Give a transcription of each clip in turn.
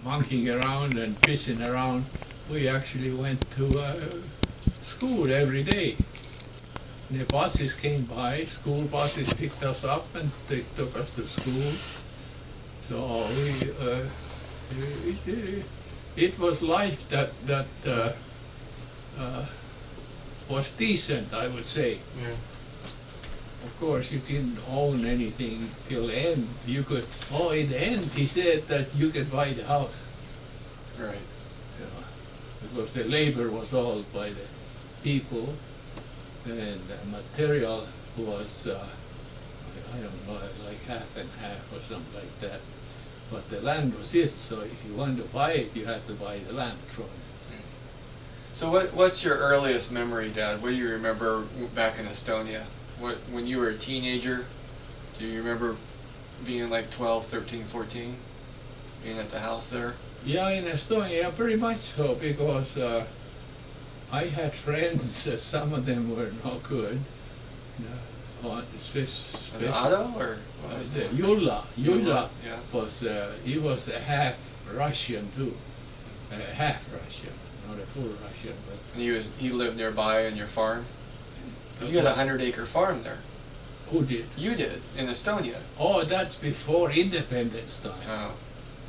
monkeying around and pissing around. We actually went to school every day. The buses came by, school buses picked us up and they took us to school. So it was life that was decent, I would say. Yeah. Of course, you didn't own anything till the end. You could, in the end, he said that you could buy the house. Right. Yeah. Because the labor was all by the people, and the material was, I don't know, like half and half or something like that. But the land was his, so if you wanted to buy it, you had to buy the land from it. So what's your earliest memory, Dad? What do you remember back in Estonia? When you were a teenager, do you remember being like 12, 13, 14, being at the house there? Yeah, in Estonia, pretty much so, because I had friends, some of them were not good. Otto, or what was that? Yulla Yeah. was, he was a half Russian too, half Russian, not a full Russian, but. And he lived nearby on your farm? Because you had a 100-acre farm there. Who did? You did, in Estonia. Oh, that's before independence time. Oh.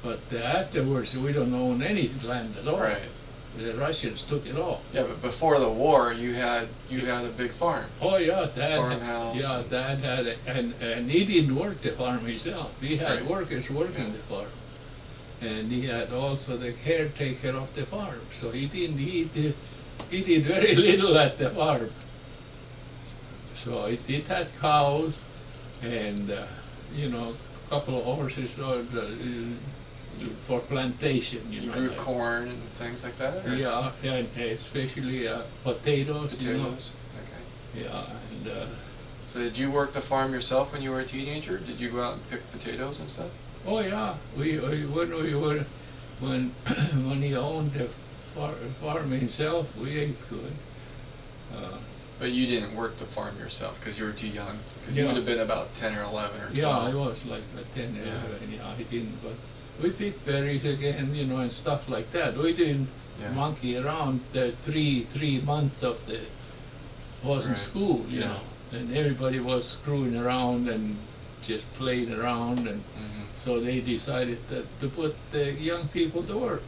But afterwards, we don't own any land at all. Right. The Russians took it all. Yeah, but before the war, you had a big farm. Oh yeah, Farmhouse. Yeah, Dad had it, and he didn't work the farm himself. He had Right. workers working the farm, and he had also the caretaker of the farm. So he did very little at the farm. So it had cows, and a couple of horses for plantation. You grew corn and things like that? Or? Yeah, and especially potatoes. Potatoes. Okay. Yeah, and. So did you work the farm yourself when you were a teenager? Did you go out and pick potatoes and stuff? Oh yeah, when when he owned the farm himself, we ate good. But you didn't work the farm yourself because you were too young. Because you would have been about 10 or 11 or 12. Yeah, I was like 10 or 11. Yeah, I didn't. But we picked berries again, and stuff like that. We didn't monkey around the three months of the was in school, you know, and everybody was screwing around and just playing around, and so they decided to put the young people to work.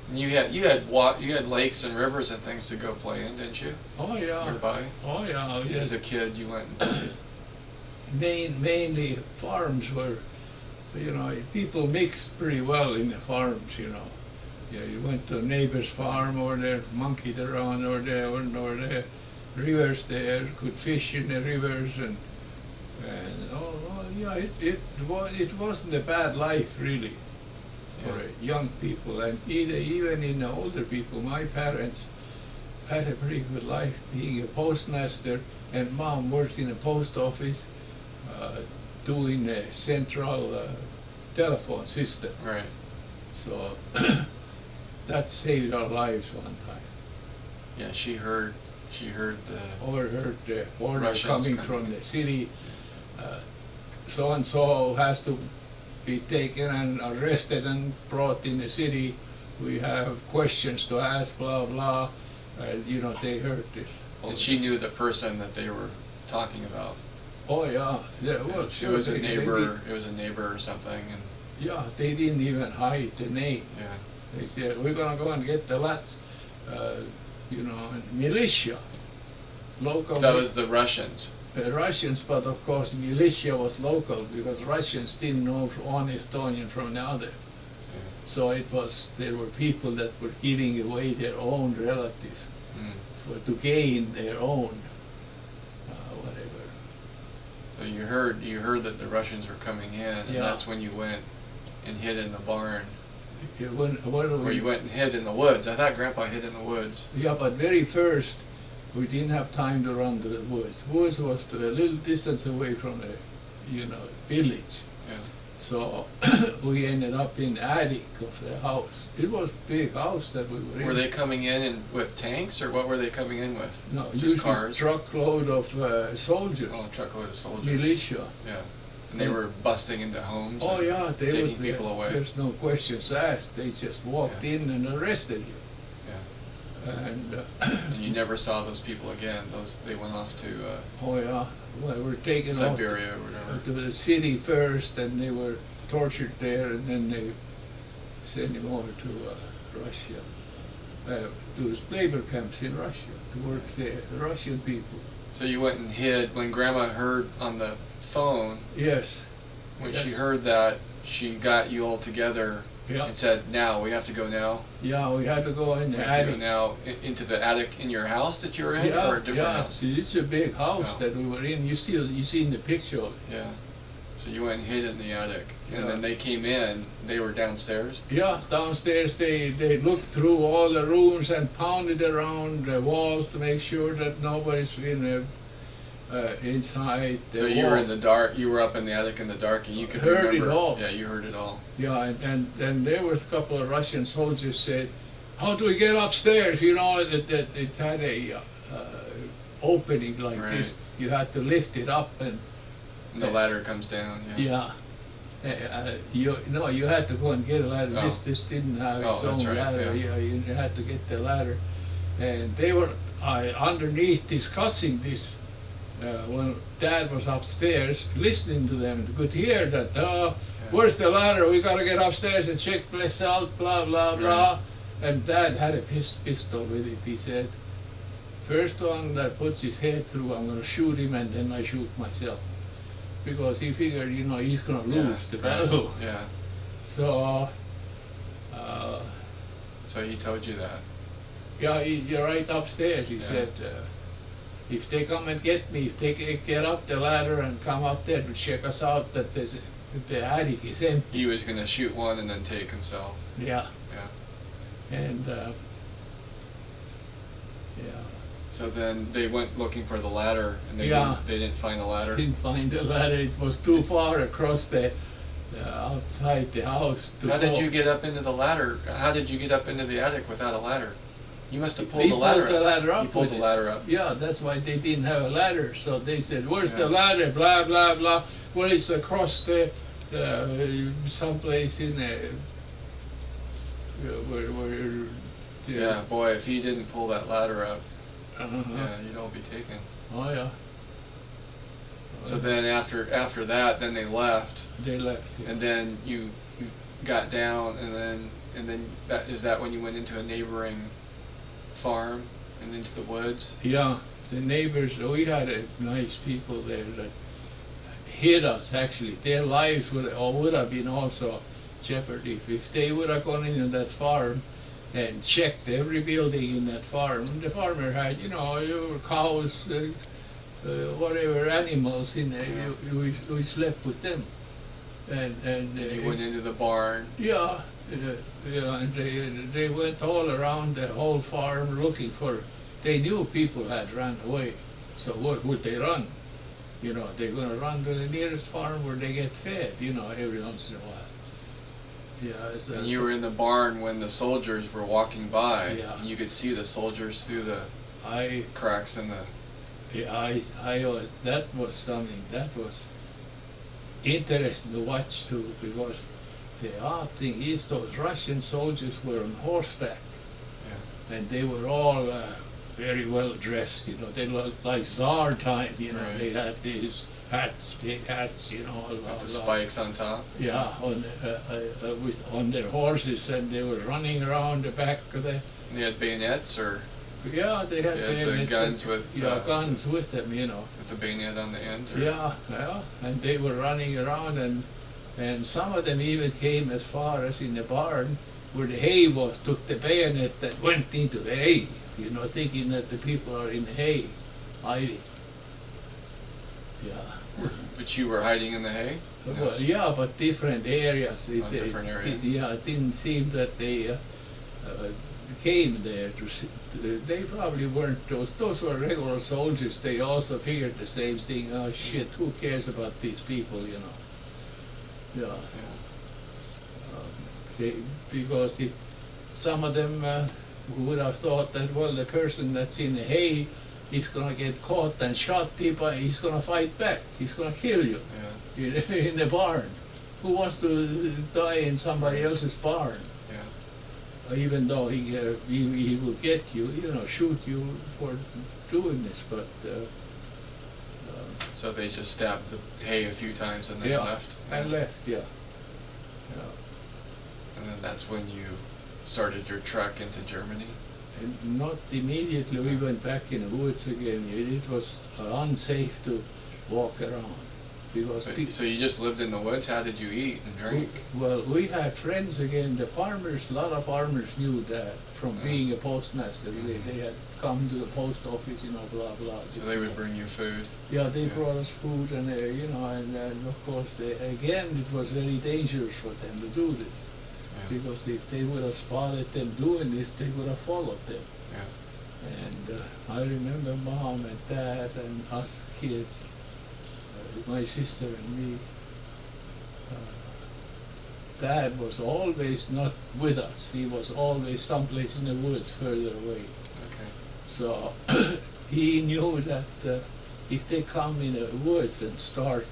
And you had lakes and rivers and things to go play in, didn't you? Oh yeah. Nearby. Oh yeah. Yes. As a kid, you went and mainly farms were, people mixed pretty well in the farms, Yeah, you went to a neighbor's farm over there, monkeyed around over there, or the rivers there, could fish in the rivers, and it wasn't a bad life really for young people, and even in the older people. My parents had a pretty good life, being a postmaster, and Mom worked in a post office, doing a central telephone system. Right. So that saved our lives one time. Yeah, she heard Overheard the order Russians coming from the city. So and so has to be taken and arrested and brought in the city. We have questions to ask, blah blah. They heard this. And she knew the person that they were talking about. Oh yeah, well, It was a neighbor. It was a neighbor or something, and yeah, they didn't even hide the name. yeah. They said, we're gonna go and get the lads, militia, local. That was the Russians. The Russians, but of course militia was local, because Russians didn't know one Estonian from the other. Yeah. So there were people that were giving away their own relatives to gain their own whatever. So you heard that the Russians were coming in, and that's when you went and hid in the barn. Or you went and hid in the woods. I thought Grandpa hid in the woods. Yeah, but very first, we didn't have time to run to the woods. Woods was a little distance away from the, village. Yeah. So we ended up in the attic of the house. It was a big house that we were in. Were they coming in with tanks, or what were they coming in with? No, just usually cars. Truckload of soldiers. Oh, a truckload of soldiers. Militia. Yeah. And they were busting into homes. Oh and yeah, they taking would. people away. There's no questions asked. They just walked in and arrested you. Yeah. And and you never saw those people again. They went off to oh yeah, well, were taken Siberia off or whatever. to the city first, and they were tortured there, and then they sent him over to Russia, to labor camps in Russia to work there, the Russian people. So you went and hid when Grandma heard on the phone. Yes. When Yes. she heard that, she got you all together Yeah. and said, "Now we have to go now. Yeah, we had to go in We the have to go attic. now into the attic in your house that you were in, Yeah, or a different yeah. house." It's a big house Oh. that we were in. You seen the picture of it. Yeah. So you went and hid in the attic, and Yeah. then they came in. They were downstairs. Yeah, downstairs they looked through all the rooms and pounded around the walls to make sure that nobody's inside the So you were in the dark. You were up in the attic in the dark, and you could Heard it remember. all. Yeah, you heard it all. Yeah, and there was a couple of Russian soldiers said, "How do we get upstairs?" You know, that it had a opening like Right. this. You had to lift it up and And the ladder comes down. Yeah. you had to go and get a ladder. Oh. This didn't have its Oh, that's own right, ladder. yeah. You had to get the ladder, and they were underneath discussing this. When Dad was upstairs listening to them, you could hear that. Where's the ladder? We gotta get upstairs and check this out. Blah blah blah. And Dad had a pistol with it. He said, "First one that puts his head through, I'm gonna shoot him, and then I shoot myself." Because he figured, he's gonna lose the battle. Yeah. So, So he told you that. yeah, you're right upstairs. He Yeah. said, if they come and get me, if they get up the ladder and come up there to check us out, that the attic is empty. He was going to shoot one and then take himself. Yeah. Yeah. And So then they went looking for the ladder, and they Yeah. didn't find the ladder. didn't find the ladder. It was too far across the outside the house. How did you get up into the ladder? How did you get up into the attic without a ladder? You must have pulled He the ladder pulled the ladder up You pulled with the it. ladder up. Yeah, that's why they didn't have a ladder. So they said, "Where's Yeah. the ladder?" Blah blah blah. Well, it's across the someplace in where. Yeah, boy, if he didn't pull that ladder up, Uh-huh. yeah, you'd all be taken. Oh yeah. So then after that, then they left, They left. Yeah. and then you got down, and then is that when you went into a neighboring farm and into the woods? Yeah, the neighbors. We had nice people there that hid us. Actually, their lives would have been also jeopardy if they would have gone into that farm and checked every building in that farm. The farmer had, your cows, whatever animals in there. Yeah. We slept with them, and You went into the barn. yeah, and they went all around the whole farm looking for. They knew people had run away, so what would they run? They're gonna run to the nearest farm where they get fed. Every once in a while. Yeah. And you were in the barn when the soldiers were walking by. Yeah. And you could see the soldiers through the cracks in the. That was something that was interesting to watch too, because the odd thing is those Russian soldiers were on horseback, and they were all very well dressed. They looked like Tsar time. Right. They had these hats, big hats. Blah, With the blah. spikes on top. Yeah, on their horses, and they were running around the back of the. And they had bayonets, or Yeah, they had They had the bayonets guns and- with, guns with them. with the bayonet on the end. Or? Yeah, and they were running around, and some of them even came as far as in the barn where the hay was, took the bayonet that went into the hay, thinking that the people are in the hay, hiding. Yeah. But you were hiding in the hay? Well, yeah, but different areas. Different areas. It didn't seem that they came there to see. They probably weren't, those were regular soldiers. They also figured the same thing. Oh shit, who cares about these people, Yeah. Because if some of them would have thought that, well, the person that's in the hay he's gonna get caught and shot, he's gonna fight back. He's gonna kill you in the barn. Who wants to die in somebody else's barn? Yeah. Even though he will get you, shoot you for doing this, but. So they just stabbed the hay a few times and then left? And left, yeah. And then that's when you started your trek into Germany? And not immediately, we went back in the woods again. It was unsafe to walk around. Because so you just lived in the woods? How did you eat and drink? We had friends again. The farmers, a lot of farmers knew that from being a postmaster. They had come to the post office, blah, blah. So they would bring you food? Yeah, they brought us food, and, and of course, again, it was very dangerous for them to do this. Yeah. Because if they would have spotted them doing this, they would have followed them. Yeah. And I remember Mom and Dad and us kids, my sister and me. Dad was always not with us. He was always someplace in the woods further away. Okay. So he knew that if they come in the woods and start,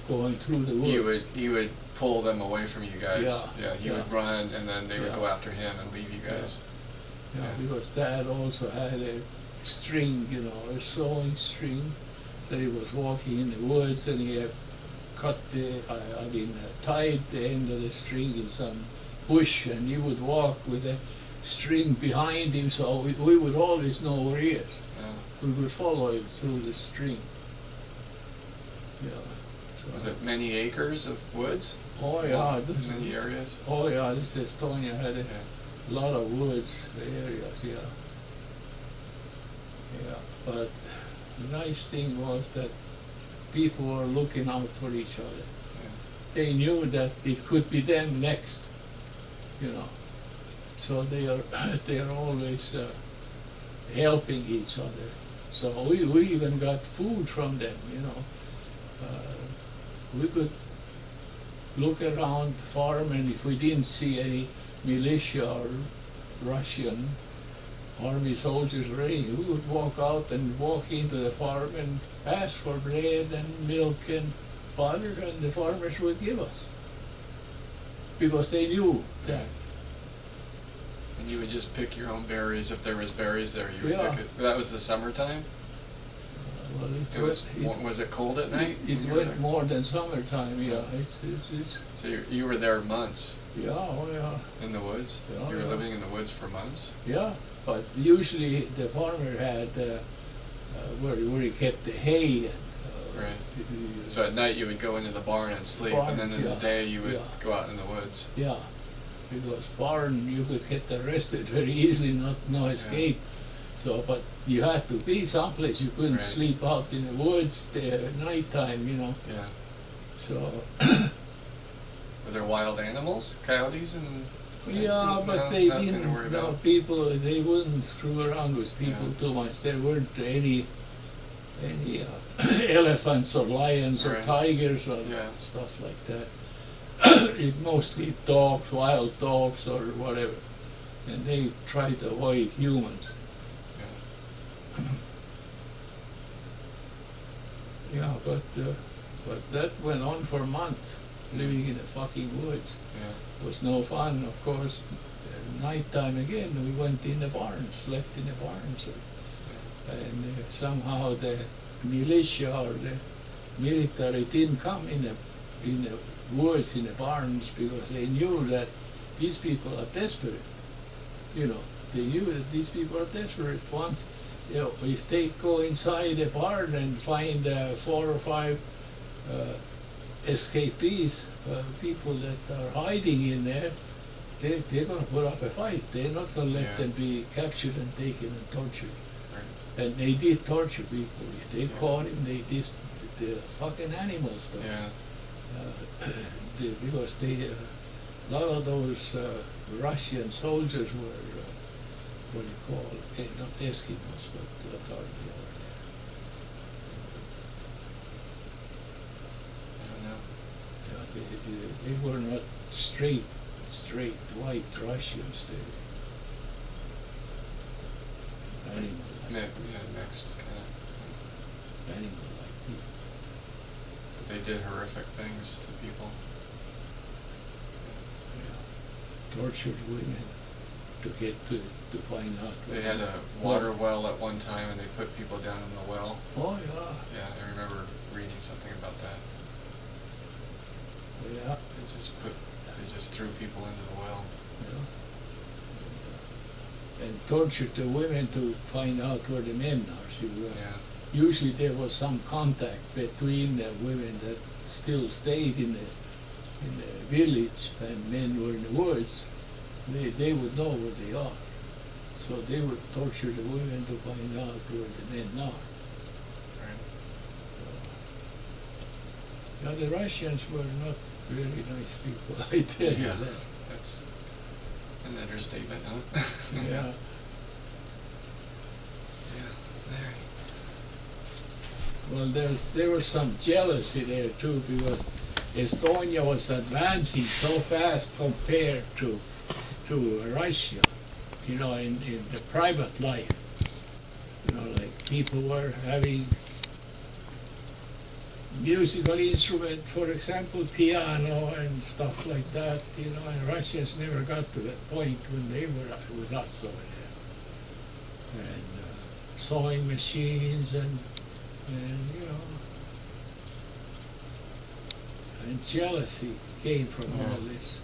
going through the woods. He would pull them away from you guys. Yeah. He would run, and then they would go after him and leave you guys. Yeah, because Dad also had a string, a sewing string that he was walking in the woods, and he had tied the end of the string in some bush, and he would walk with the string behind him, so we would always know where he is. Yeah. We would follow him through the string. Yeah. So was it many acres of woods? Oh yeah. Many areas? Oh yeah, this Estonia had a lot of woods areas, yeah. Yeah, but the nice thing was that people were looking out for each other. Yeah. They knew that it could be them next, So they are always helping each other. So we even got food from them, We could look around the farm, and if we didn't see any militia or Russian army soldiers ready, we would walk out and walk into the farm and ask for bread and milk and butter, and the farmers would give us. Because they knew that. And you would just pick your own berries. If there was berries there, you would pick it. That was the summertime? Well, was it cold at night? It went more than summertime, yeah. So you were there months? Yeah, oh yeah. In the woods? Yeah, you were living in the woods for months? Yeah, but usually the farmer had where he kept the hay. Right. So at night you would go into the barn and sleep, and then in the day you would go out in the woods? Yeah, because barn you could get arrested very easily, no escape. So, but you had to be someplace. You couldn't sleep out in the woods at nighttime, Yeah. So. Were there wild animals, coyotes and? Yeah, but they didn't. People, they wouldn't screw around with people too much. There weren't any elephants or lions or tigers or stuff like that. It mostly dogs, wild dogs or whatever, and they tried to avoid humans. Yeah, but that went on for months, living in the fucking woods. Yeah. It was no fun, of course. Nighttime again, we went in the barns, slept in the barns, and somehow the militia or the military didn't come in the woods, in the barns, because they knew that these people are desperate. They knew that these people are desperate. Once, if they go inside a barn and find 4 or 5 escapees, people that are hiding in there, they're going to put up a fight. They're not going to let them be captured and taken and tortured. Right. And they did torture people. If they caught him, they did the fucking animals. Though. Yeah. Because a lot of those Russian soldiers were, what do you call it? Not Eskimos, but what are the other? I don't know. Yeah, they were not straight white Russians. They animal Mixed kind of. Animal like people. But they did horrific things to people. Yeah. Tortured women to get to find out. They had a water well at one time, and they put people down in the well. Oh yeah. Yeah, I remember reading something about that. Yeah. They just threw people into the well. Yeah. And tortured the women to find out where the men are. Yeah. Usually there was some contact between the women that still stayed in the village, and men were in the woods. They would know where they are. So they would torture the women to find out where the men are. Right. Now the Russians were not very nice people, I tell you that. That's an understatement, huh? Yeah. Yeah, very. Well, there was some jealousy there too, because Estonia was advancing so fast compared to Russia, in the private life. Like people were having musical instrument, for example, piano and stuff like that, and Russians never got to that point when they were with us over there. And sewing machines and and jealousy came from all this.